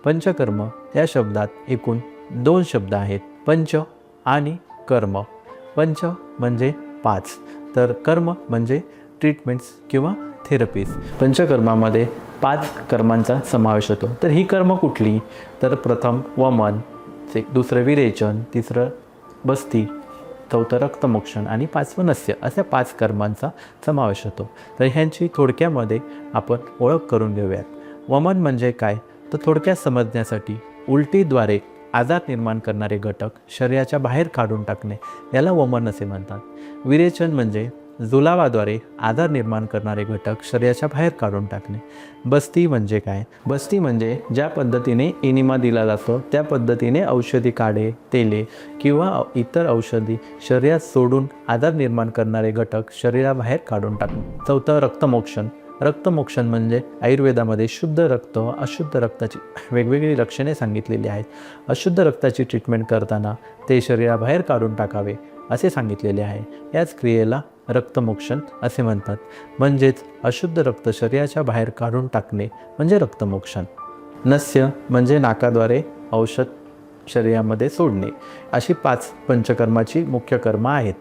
पंचकर्म या शब्दात एकूण 2 शब्द आहेत, पंच आणि कर्म. पंच म्हणजे 5, तर कर्म म्हणजे ट्रीटमेंट्स किंवा थेरपीज. पंचकर्मामध्ये 5 कर्मांचा समावेश होतो. तर ही कर्म कुठली? तर प्रथम वमन, दुसरं विरेचन, तिसरं बस्ती, चौथं रक्तमोक्षण आणि 5वं नस्य, अशा 5 कर्मांचा समावेश होतो. तर ह्यांची थोडक्यामध्ये आपण ओळख करून घेऊयात. वमन म्हणजे काय? तर थोडक्यात समजण्यासाठी उलटीद्वारे आजार निर्माण करणारे घटक शरीराच्या बाहेर काढून टाकणे, याला वमन असे म्हणतात. विरेचन म्हणजे जुलाबाद्वारे आजार निर्माण करणारे घटक शरीराच्या बाहेर काढून टाकणे. बस्ती म्हणजे काय? बस्ती म्हणजे ज्या पद्धतीने इनिमा दिला जातो त्या पद्धतीने औषधी काढे, तेले किंवा इतर औषधी शरीरात सोडून आजार निर्माण करणारे घटक शरीराबाहेर काढून टाकणे. चौथं रक्तमोक्षण. रक्तमोक्षण म्हणजे आयुर्वेदामध्ये शुद्ध रक्त, अशुद्ध रक्ताची वेगवेगळी लक्षणे सांगितलेली आहेत. अशुद्ध रक्ताची ट्रीटमेंट करताना ते शरीराबाहेर काढून टाकावे असे सांगितलेले आहे. याच क्रियेला रक्तमोक्षण असे म्हणतात. म्हणजेच अशुद्ध रक्त शरीराच्या बाहेर काढून टाकणे म्हणजे रक्तमोक्षण. नस्य म्हणजे नाकाद्वारे औषध शरीरामध्ये सोडणे. अशी 5 पंचकर्माची मुख्य कर्म आहेत.